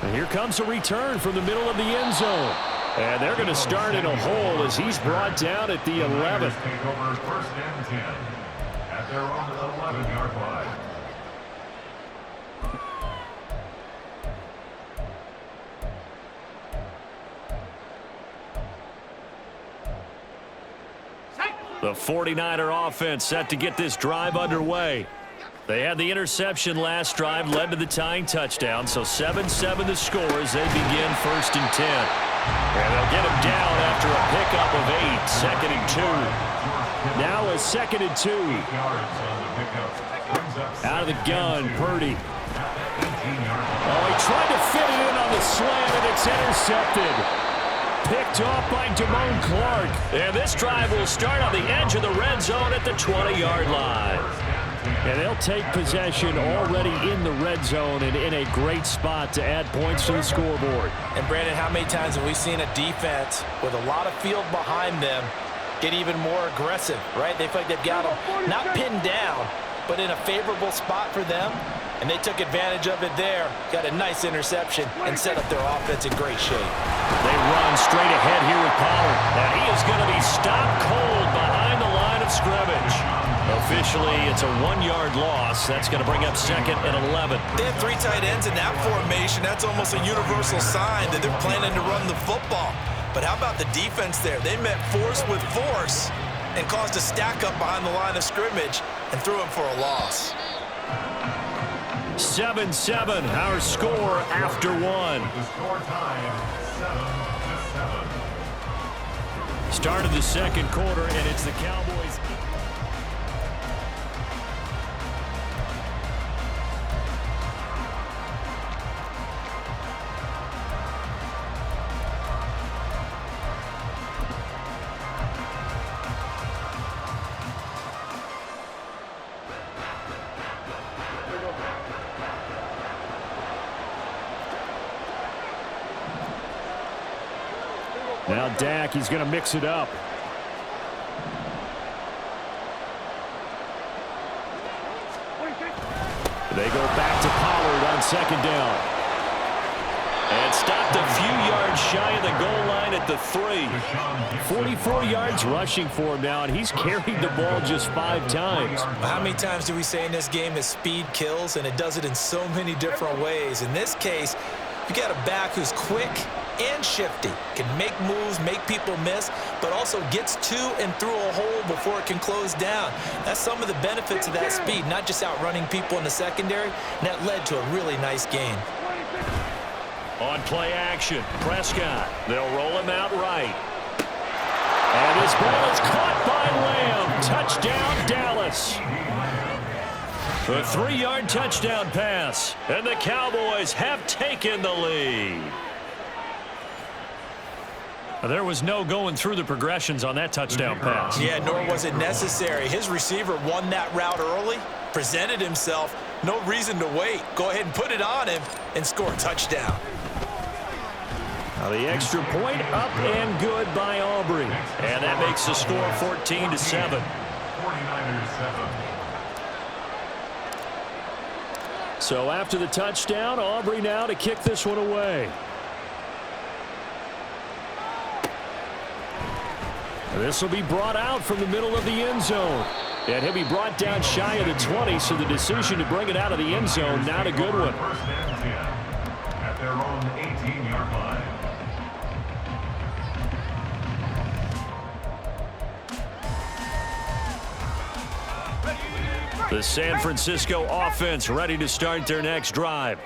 And here comes a return from the middle of the end zone. And they're going to start in a hole as he's brought down at the 11. Take over first and 10 at their own 11-yard line. The 49er offense set to get this drive underway. They had the interception last drive, led to the tying touchdown, so 7-7 the score as they begin first and 10. And they'll get him down after a pickup of 8, second and 2. Now a second and 2. Out of the gun, Purdy. Oh, he tried to fit it in on the slant, and it's intercepted. Picked off by Damone Clark. And this drive will start on the edge of the red zone at the 20-yard line. And they'll take possession already in the red zone and in a great spot to add points to the scoreboard. And, Brandon, how many times have we seen a defense with a lot of field behind them get even more aggressive, right? They feel like they've got them not pinned down, but in a favorable spot for them. And they took advantage of it there. Got a nice interception and set up their offense in great shape. They run straight ahead here with Pollard. And he is going to be stopped cold behind the line of scrimmage. Officially, it's a 1-yard loss. That's going to bring up second and 11. They have 3 tight ends in that formation. That's almost a universal sign that they're planning to run the football. But how about the defense there? They met force with force and caused a stack up behind the line of scrimmage and threw him for a loss. 7-7, our score after 1. The score time, 7-7. Start of the second quarter, and it's the Cowboys. Now Dak, he's going to mix it up. They go back to Pollard on second down. And stopped a few yards shy of the goal line at the 3. 44 yards rushing for him now, and he's carried the ball just 5 times. How many times do we say in this game that speed kills, and it does it in so many different ways? In this case, you got a back who's quick and shifty, can make moves, make people miss, but also gets to and through a hole before it can close down. That's some of the benefits of that speed, not just outrunning people in the secondary, and that led to a really nice gain. On play action, Prescott. They'll roll him out right. And his ball is caught by Lamb. Touchdown, Dallas. A 3-yard touchdown pass, and the Cowboys have taken the lead. There was no going through the progressions on that touchdown pass. Yeah, nor was it necessary. His receiver won that route early, presented himself, no reason to wait. Go ahead and put it on him and score a touchdown. Now the extra point up and good by Aubrey. And that makes the score 14-7. 49ers 7. So after the touchdown, Aubrey now to kick this one away. This will be brought out from the middle of the end zone. And he'll be brought down shy of the 20, so the decision to bring it out of the end zone, not a good one. First and 10 at their own 18-yard line. The San Francisco offense ready to start their next drive.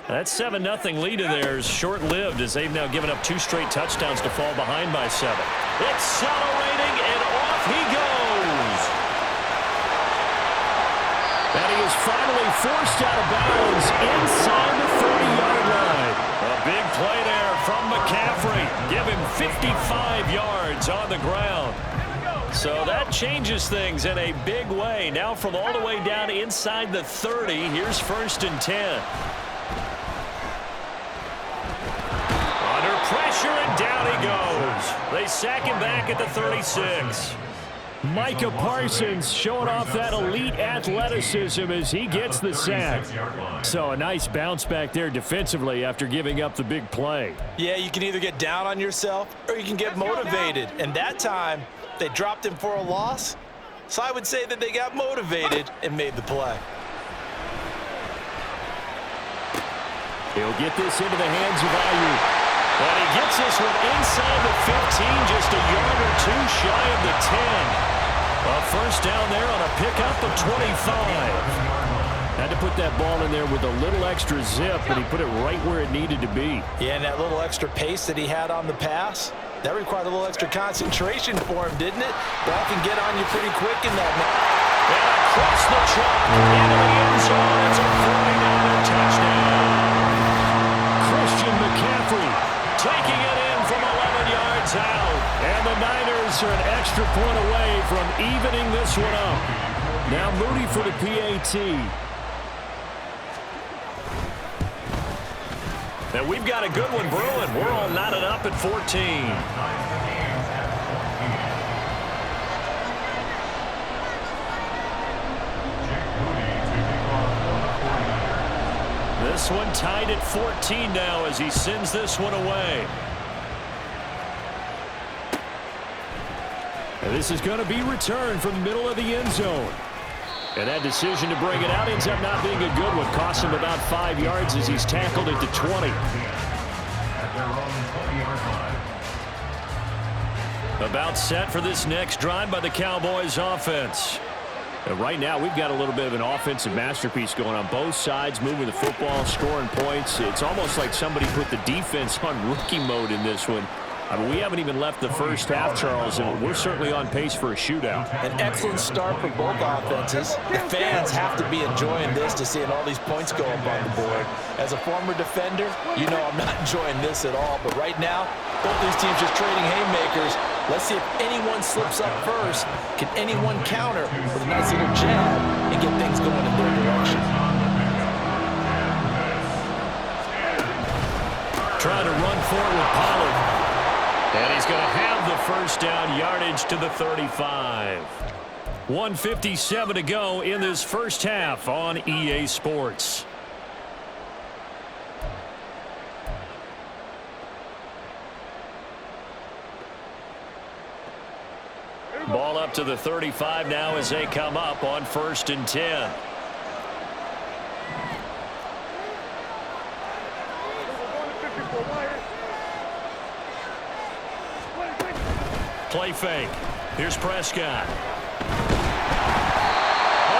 That 7-0 lead of theirs short-lived as they've now given up 2 straight touchdowns to fall behind by 7. Accelerating, and off he goes. And he is finally forced out of bounds inside the 30-yard line. A big play there from McCaffrey. Give him 55 yards on the ground. So that changes things in a big way. Now from all the way down inside the 30, here's first and 10. Under pressure, and down he goes. They sack him back at the 36. Micah Parsons showing off that elite athleticism as he gets the sack. So a nice bounce back there defensively after giving up the big play. Yeah, you can either get down on yourself or you can get motivated. And that time, they dropped him for a loss. So I would say that they got motivated and made the play. He'll get this into the hands of Ayuk. And he gets this one inside the 15, just a yard or two shy of the 10. A first down there on a pickup of 25. Had to put that ball in there with a little extra zip, and he put it right where it needed to be. Yeah, and that little extra pace that he had on the pass, that required a little extra concentration for him, didn't it? Ball can get on you pretty quick in that. And across the chalk into the end zone. It's a 49er touchdown. Christian McCaffrey taking it in from 11 yards out. And the Niners are an extra point away from evening this one up. Now Moody for the PAT. And we've got a good one brewing. We're all knotted up at 14. This one tied at 14 now as he sends this one away. And this is going to be returned from the middle of the end zone. And that decision to bring it out ends up not being a good one. Cost him about 5 yards as he's tackled at the 20. About set for this next drive by the Cowboys offense. And right now, we've got a little bit of an offensive masterpiece going on both sides, moving the football, scoring points. It's almost like somebody put the defense on rookie mode in this one. I mean, we haven't even left the first half, Charles, and we're certainly on pace for a shootout. An excellent start for both offenses. The fans have to be enjoying this to seeing all these points go up on the board. As a former defender, you know I'm not enjoying this at all. But right now, both these teams just trading haymakers. Let's see if anyone slips up first. Can anyone counter with a nice little jab and get things going in their direction? Trying to run forward with Pollard. And he's going to have the first down, yardage to the 35. 1:57 to go in this first half on EA Sports. Ball up to the 35 now as they come up on 1st and 10. Play fake. Here's Prescott. Oh,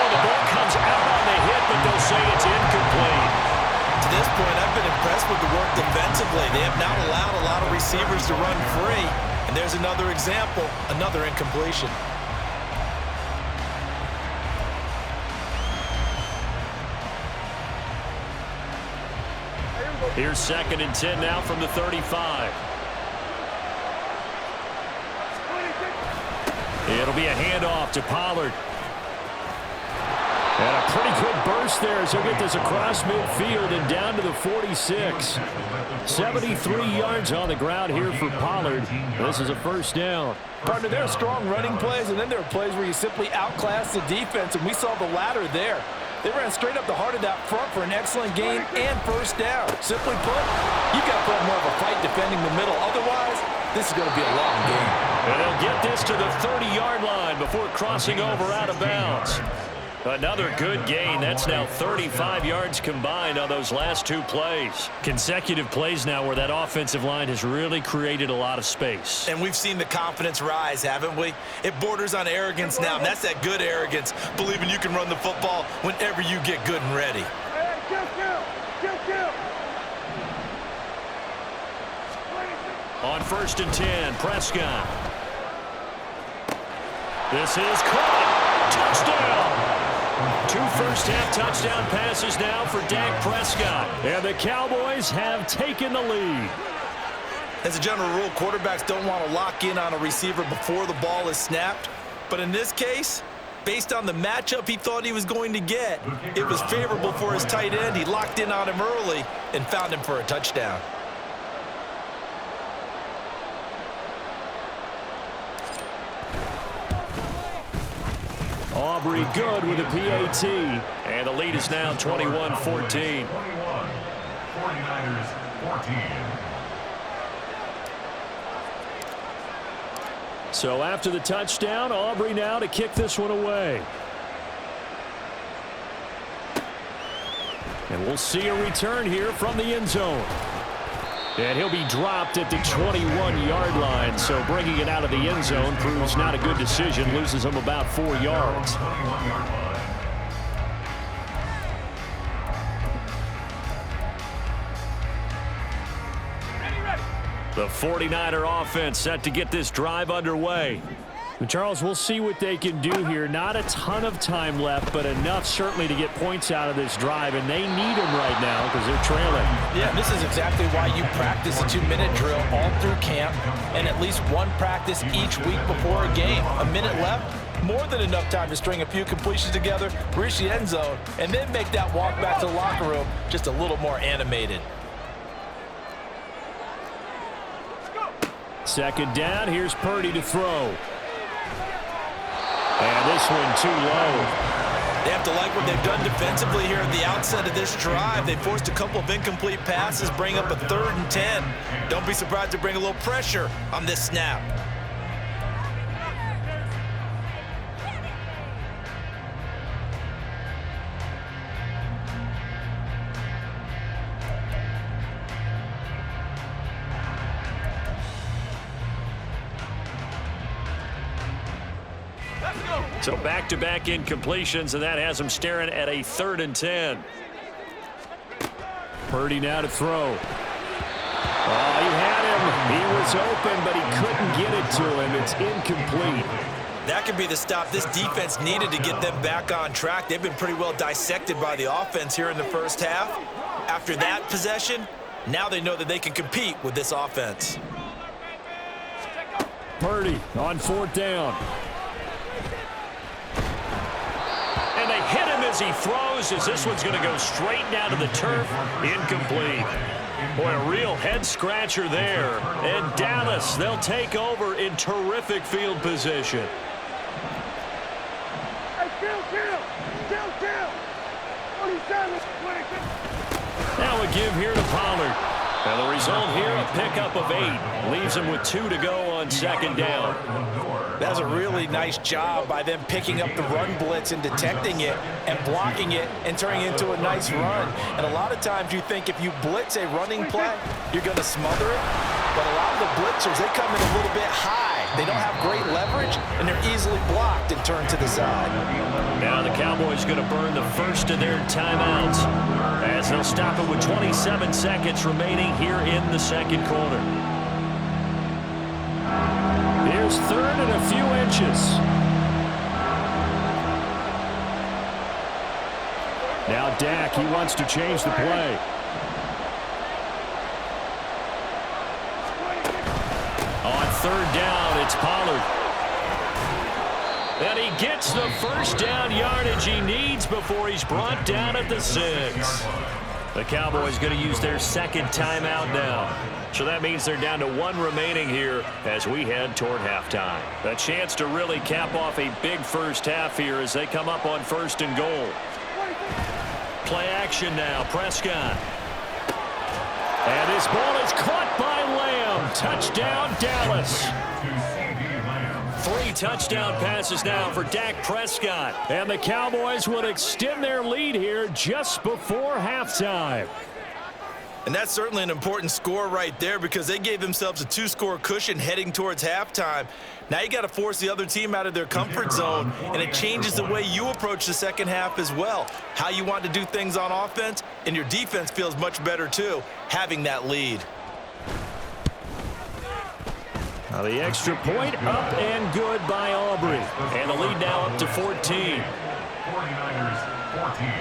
the ball comes out on the hit, but they'll say it's incomplete. To this point, I've been impressed with the work defensively. They have not allowed a lot of receivers to run free. And there's another example, another incompletion. Here's 2nd and 10 now from the 35. It'll be a handoff to Pollard. And a pretty good burst there as he'll get this across midfield and down to the 46. 73 yards on the ground here for Pollard. This is a first down. Partner, there are strong running plays, and then there are plays where you simply outclass the defense, and we saw the latter there. They ran straight up the heart of that front for an excellent gain and first down. Simply put, you've got to put more of a fight defending the middle. Otherwise, this is going to be a long game. And they'll get this to the 30-yard line before crossing over out of bounds. Another good gain. That's now 35 yards combined on those last two plays. Consecutive plays now where that offensive line has really created a lot of space. And we've seen the confidence rise, haven't we? It borders on arrogance now, and that's that good arrogance, believing you can run the football whenever you get good and ready. On 1st and 10, Prescott. This is caught. Touchdown. 2 first-half touchdown passes now for Dak Prescott. And the Cowboys have taken the lead. As a general rule, quarterbacks don't want to lock in on a receiver before the ball is snapped. But in this case, based on the matchup he thought he was going to get, it was favorable for his tight end. He locked in on him early and found him for a touchdown. Aubrey good with a PAT. And the lead is now 21-14. 49ers 14. So after the touchdown, Aubrey now to kick this one away. And we'll see a return here from the end zone. And he'll be dropped at the 21-yard line. So bringing it out of the end zone proves not a good decision. Loses him about 4 yards. The 49er offense set to get this drive underway. And Charles, we'll see what they can do here. Not a ton of time left, but enough certainly to get points out of this drive, and they need them right now because they're trailing. Yeah, this is exactly why you practice a 2-minute drill all through camp and at least one practice each week before a game. A minute left, more than enough time to string a few completions together, reach the end zone, and then make that walk back to the locker room just a little more animated. Second down, here's Purdy to throw. And this one too low. They have to like what they've done defensively here at the outset of this drive. They forced a couple of incomplete passes, bring up a 3rd and 10. Don't be surprised to bring a little pressure on this snap. So back-to-back incompletions, and that has him staring at a 3rd and 10. Purdy now to throw. Oh, he had him. He was open, but he couldn't get it to him. It's incomplete. That could be the stop this defense needed to get them back on track. They've been pretty well dissected by the offense here in the first half. After that possession, now they know that they can compete with this offense. Purdy on 4th down. And they hit him as he throws, as this one's going to go straight down to the turf. Incomplete. Boy, a real head-scratcher there. And Dallas, they'll take over in terrific field position. Now a give here to Pollard. And the result here, a pickup of 8. Leaves him with 2 to go on 2nd down. That's a really nice job by them picking up the run blitz and detecting it and blocking it and turning it into a nice run. And a lot of times you think if you blitz a running play, you're going to smother it. But a lot of the blitzers, they come in a little bit high. They don't have great leverage, and they're easily blocked and turned to the side. Now the Cowboys going to burn the first of their timeouts as they'll stop it with 27 seconds remaining here in the 2nd quarter. Here's 3rd and a few inches. Now Dak, he wants to change the play. On 3rd down, it's Pollard. And he gets the first down yardage he needs before he's brought down at the 6. The Cowboys going to use their 2nd timeout now. So that means they're down to 1 remaining here as we head toward halftime. A chance to really cap off a big first half here as they come up on 1st and goal. Play action now, Prescott. And his ball is caught by Lamb. Touchdown, Dallas. 3 touchdown passes now for Dak Prescott. And the Cowboys would extend their lead here just before halftime. And that's certainly an important score right there because they gave themselves a 2-score cushion heading towards halftime. Now you got to force the other team out of their comfort zone, and it changes the way you approach the second half as well. How you want to do things on offense, and your defense feels much better too, having that lead. Now the extra point up and good by Aubrey. And the lead now up to 14. 49ers 14.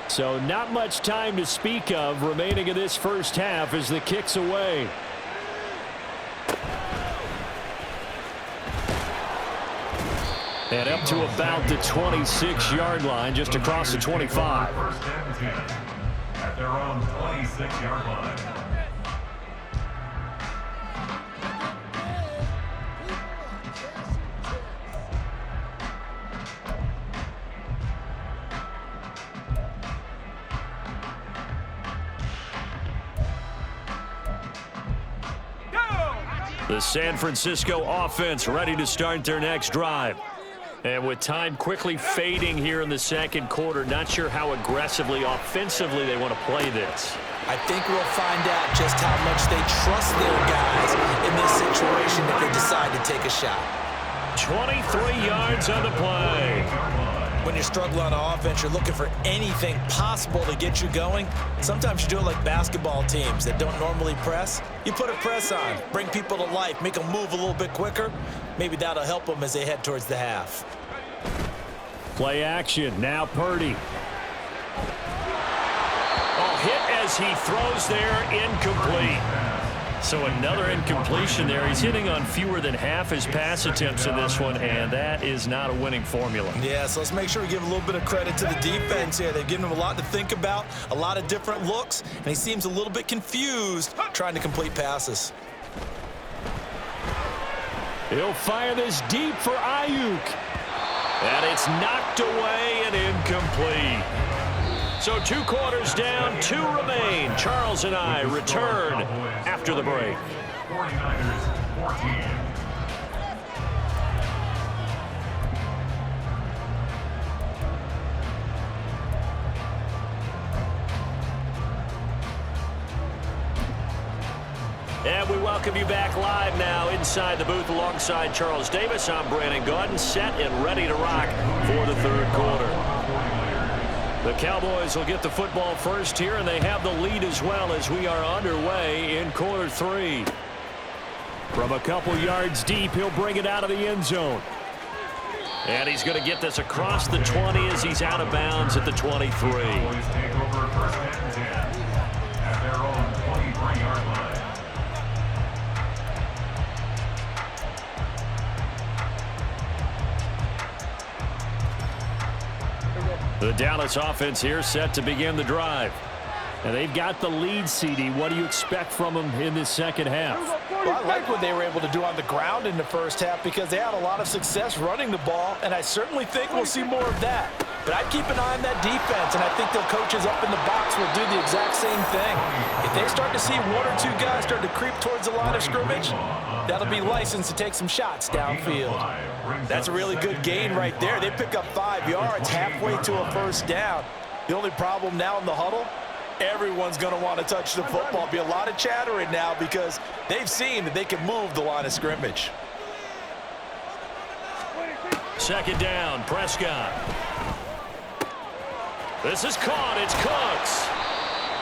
So not much time to speak of remaining in this first half as the kick's away. And up to about the 26-yard line, just across the 25. First and 10 at at their own 26-yard line. The San Francisco offense ready to start their next drive. And with time quickly fading here in the second quarter, not sure how aggressively, offensively they want to play this. I think we'll find out just how much they trust their guys in this situation if they decide to take a shot. 23 yards on the play. When you're struggling on offense, you're looking for anything possible to get you going. Sometimes you do it like basketball teams that don't normally press. You put a press on, bring people to life, make them move a little bit quicker. Maybe that'll help them as they head towards the half. Play action. Now Purdy. Oh, hit as he throws there, incomplete. So another incompletion there. He's hitting on fewer than half his pass attempts in this one, and that is not a winning formula. Yeah, so let's make sure we give a little bit of credit to the defense here. They've given him a lot to think about, a lot of different looks, and he seems a little bit confused trying to complete passes. He'll fire this deep for Ayuk. And it's knocked away and incomplete. So 2 quarters down, 2 remain. Charles and I return after the break. 49ers 14. And we welcome you back live now inside the booth alongside Charles Davis. I'm Brandon Gaudin, set and ready to rock for the third quarter. The Cowboys will get the football first here, and they have the lead as well as we are underway in quarter 3. From a couple yards deep, he'll bring it out of the end zone. And he's going to get this across the 20 as he's out of bounds at the 23. Cowboys take over first and 10 at their own 23-yard line. The Dallas offense here set to begin the drive. And they've got the lead, CD. What do you expect from them in this second half? Well, I like what they were able to do on the ground in the first half because they had a lot of success running the ball, and I certainly think we'll see more of that. But I'd keep an eye on that defense, and I think the coaches up in the box will do the exact same thing. If they start to see 1 or 2 guys start to creep towards the line of scrimmage, that'll be licensed to take some shots downfield. That's a really good gain right there. They pick up 5 yards halfway to a first down. The only problem now in the huddle, everyone's going to want to touch the football. Be a lot of chattering now because they've seen that they can move the line of scrimmage. Second down, Prescott. This is caught. It's Cooks.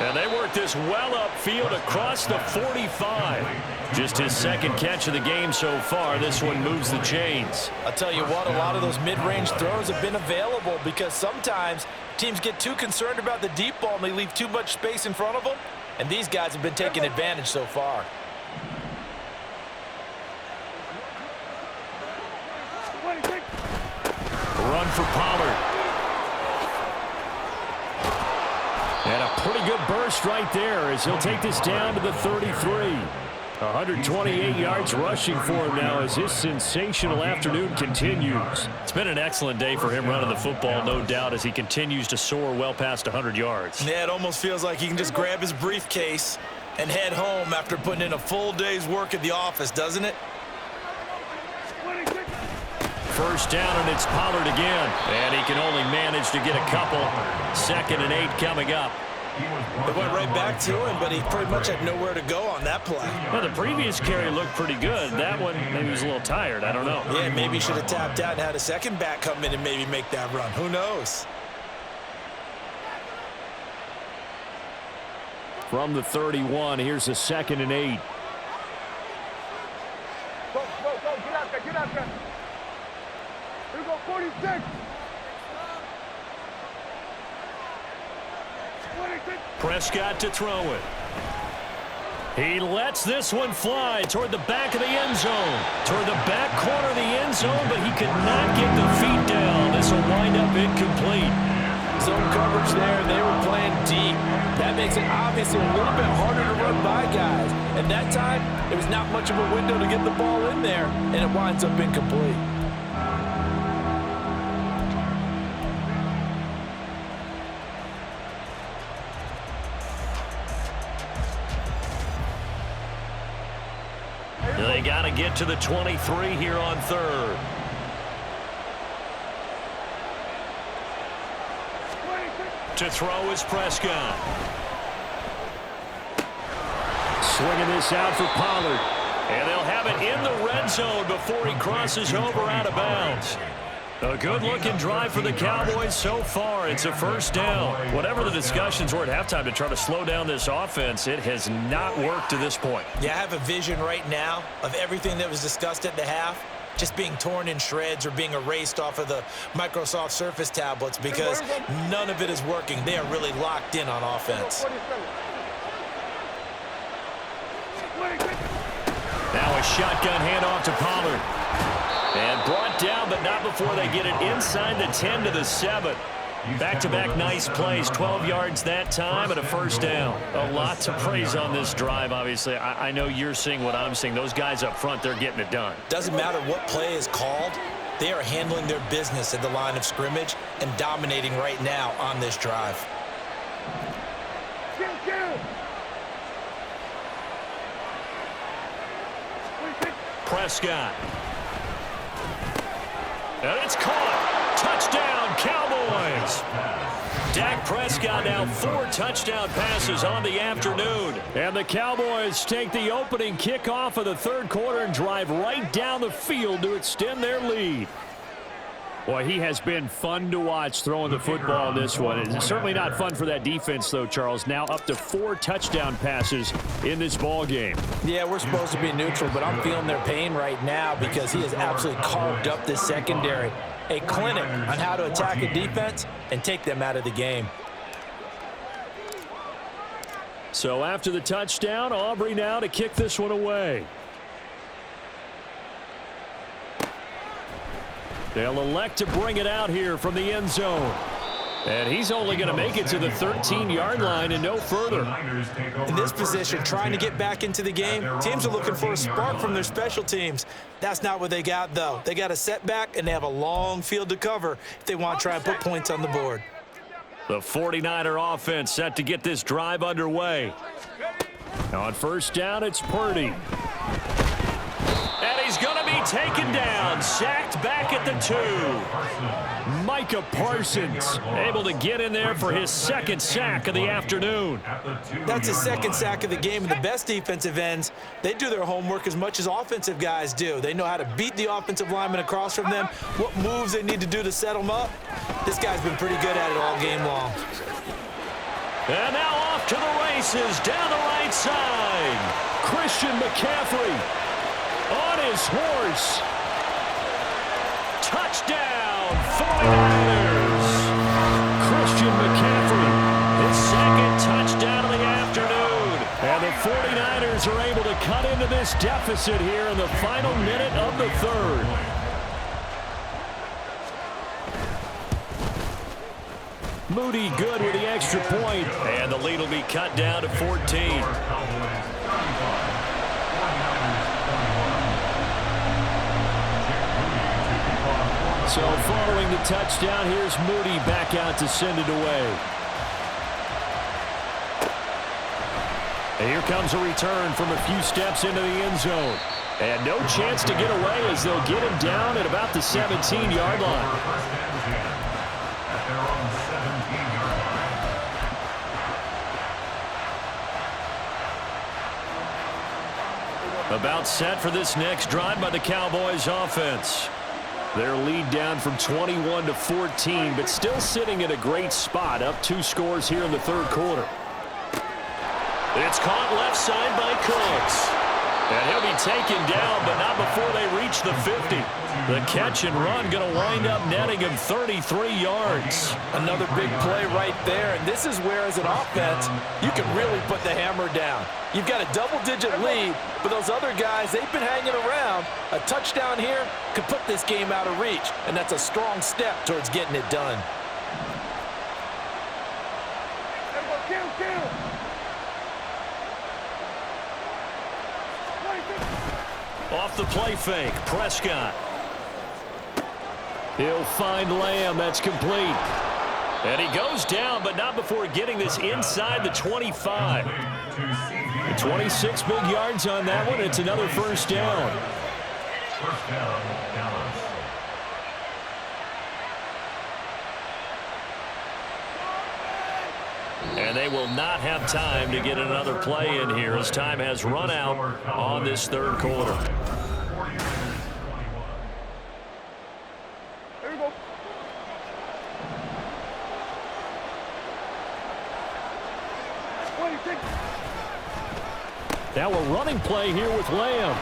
And they work this well upfield across the 45. Just his second catch of the game so far. This one moves the chains. I'll tell you what, a lot of those mid-range throws have been available because sometimes teams get too concerned about the deep ball and they leave too much space in front of them. And these guys have been taking advantage so far. Run for Pollard. And a pretty good burst right there as he'll take this down to the 33. 128 yards rushing for him now as his sensational afternoon continues. It's been an excellent day for him running the football, no doubt, as he continues to soar well past 100 yards. Yeah, it almost feels like he can just grab his briefcase and head home after putting in a full day's work at the office, doesn't it? First down, and it's Pollard again. And he can only manage to get a couple. 2nd and 8 coming up. They went right back to him, but he pretty much had nowhere to go on that play. Well, the previous carry looked pretty good. That one, maybe he was a little tired. I don't know. Yeah, maybe he should have tapped out and had a second back come in and maybe make that run. Who knows? From the 31, here's a 2nd and 8. Go, get out there. Here we go, 46. Prescott to throw it. He lets this one fly toward the back of the end zone. Toward the back corner of the end zone, but he could not get the feet down. This will wind up incomplete. Zone coverage there, they were playing deep. That makes it obviously a little bit harder to run by guys. At that time, there was not much of a window to get the ball in there, and it winds up incomplete. They got to get to the 23 here on third. To throw is Prescott. Swinging this out for Pollard. And they'll have it in the red zone before he crosses over out of bounds. A good-looking drive for the Cowboys so far. It's a first down. Whatever the discussions were at halftime to try to slow down this offense, it has not worked to this point. Yeah, I have a vision right now of everything that was discussed at the half just being torn in shreds or being erased off of the Microsoft Surface tablets because none of it is working. They are really locked in on offense. Now a shotgun handoff to Pollard. And brought down, but not before they get it inside the 10 to the 7. Back-to-back nice plays, 12 yards that time and a first down. A lot to praise on this drive, obviously. I know you're seeing what I'm seeing. Those guys up front, they're getting it done. Doesn't matter what play is called. They are handling their business at the line of scrimmage and dominating right now on this drive. Prescott. And it's caught. Touchdown, Cowboys. Dak Prescott now 4 touchdown passes on the afternoon. And the Cowboys take the opening kickoff of the third quarter and drive right down the field to extend their lead. Boy, he has been fun to watch throwing the football in this one. It's certainly not fun for that defense, though, Charles. Now up to 4 touchdown passes in this ball game. Yeah, we're supposed to be neutral, but I'm feeling their pain right now because he has absolutely carved up this secondary. A clinic on how to attack a defense and take them out of the game. So after the touchdown, Aubrey now to kick this one away. They'll elect to bring it out here from the end zone. And he's only going to make it to the 13-yard line and no further. In this position, trying to get back into the game, teams are looking for a spark from their special teams. That's not what they got, though. They got a setback, and they have a long field to cover if they want to try and put points on the board. The 49er offense set to get this drive underway. On first down, it's Purdy. And he's going to be taken down, sacked back at the 2. Micah Parsons able to get in there for his second sack of the afternoon. That's his second sack of the game, and the best defensive ends, they do their homework as much as offensive guys do. They know how to beat the offensive lineman across from them, what moves they need to do to set them up. This guy's been pretty good at it all game long. And now off to the races down the right side. Christian McCaffrey on his horse. Touchdown, 49ers. Christian McCaffrey, his second touchdown of the afternoon. And the 49ers are able to cut into this deficit here in the final minute of the third. Moody good with the extra point. And the lead will be cut down to 14. So following the touchdown, here's Moody back out to send it away. And here comes a return from a few steps into the end zone. And no chance to get away as they'll get him down at about the 17-yard line. About set for this next drive by the Cowboys offense. Their lead down from 21 to 14, but still sitting at a great spot, up 2 scores here in the third quarter. It's caught left side by Cooks. And he'll be taken down, but not before they reach the 50. The catch and run going to wind up netting him 33 yards. Another big play right there, and this is where, as an offense, you can really put the hammer down. You've got a double-digit lead, but those other guys, they've been hanging around. A touchdown here could put this game out of reach, and that's a strong step towards getting it done. Off the play fake, Prescott. He'll find Lamb. That's complete. And he goes down, but not before getting this inside the 25. 26 big yards on that one. It's another first down. First down, Dallas. And they will not have time to get another play in here as time has run out on this third quarter. Now a running play here with Lamb.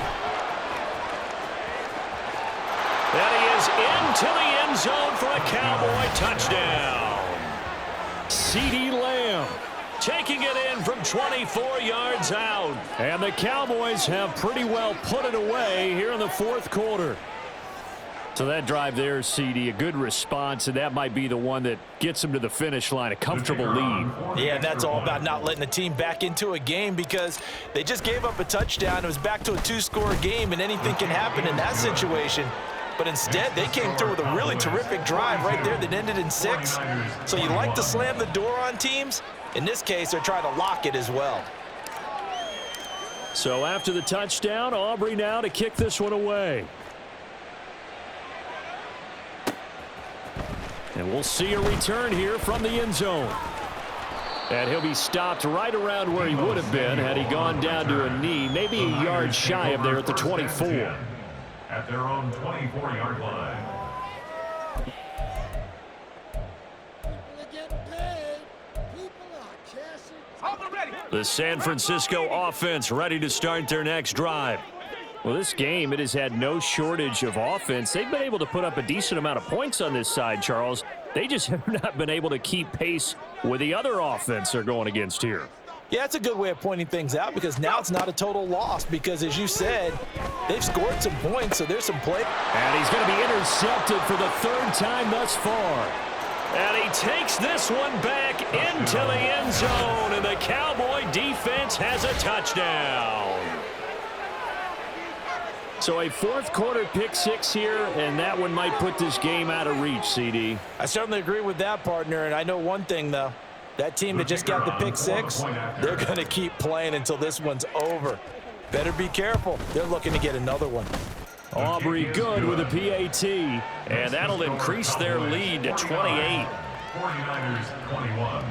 And he is into the end zone for a Cowboy touchdown. CeeDee Lamb taking it in from 24 yards out. And the Cowboys have pretty well put it away here in the fourth quarter. So that drive there, CeeDee, a good response, and that might be the one that gets them to the finish line, a comfortable lead. Yeah, and that's all about not letting the team back into a game because they just gave up a touchdown. It was back to a two-score game, and anything can happen in that situation. But instead, they came through with a really terrific drive right there that ended in 6. So you like to slam the door on teams. In this case, they're trying to lock it as well. So after the touchdown, Aubrey now to kick this one away. And we'll see a return here from the end zone. And he'll be stopped right around where he would have been had he gone down to a knee, maybe a yard shy of there at the 24. At their own 24-yard line. The San Francisco offense ready to start their next drive. Well, this game, it has had no shortage of offense. They've been able to put up a decent amount of points on this side, Charles. They just have not been able to keep pace with the other offense they're going against here. Yeah, it's a good way of pointing things out because now it's not a total loss because, as you said, they've scored some points, so there's some play. And he's going to be intercepted for the third time thus far. And he takes this one back into the end zone, and the Cowboy defense has a touchdown. So a fourth quarter pick six here, and that one might put this game out of reach, CeeDee. I certainly agree with that, partner, and I know one thing, though. That team that just got the pick six, they're going to keep playing until this one's over. Better be careful. They're looking to get another one. Aubrey good with a PAT, and that'll increase their lead to 28. 49ers 21.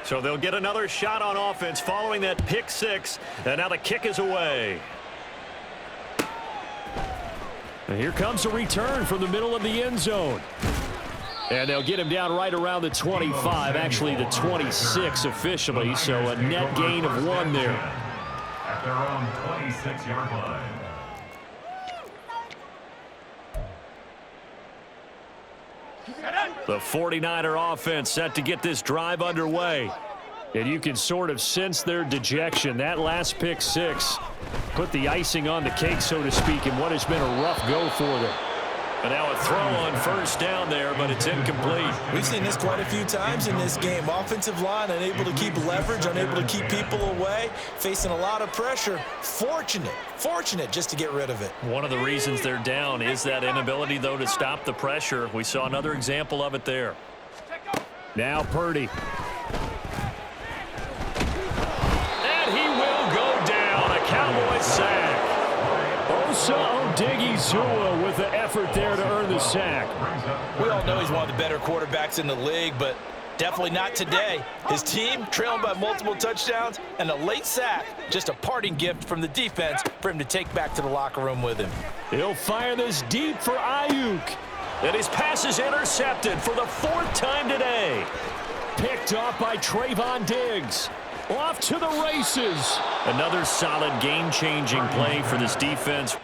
So they'll get another shot on offense following that pick six, and now the kick is away. And here comes a return from the middle of the end zone. And they'll get him down right around the 25, actually the 26 officially, so a net gain of 1 there. At their own 26-yard line. The 49er offense set to get this drive underway. And you can sort of sense their dejection. That last pick six put the icing on the cake, so to speak, in what has been a rough go for them. And now a throw on first down there, but it's incomplete. We've seen this quite a few times in this game. Offensive line unable to keep leverage, unable to keep people away, facing a lot of pressure. Fortunate just to get rid of it. One of the reasons they're down is that inability, though, to stop the pressure. We saw another example of it there. Now Purdy. And he will go down. A Cowboy sack. Osa Odighizuwa with the effort there to earn the sack. We all know he's one of the better quarterbacks in the league, but definitely not today. His team trailing by multiple touchdowns and a late sack, just a parting gift from the defense for him to take back to the locker room with him. He'll fire this deep for Ayuk. And his pass is intercepted for the 4th time today. Picked off by Trayvon Diggs. Off to the races. Another solid game-changing play for this defense.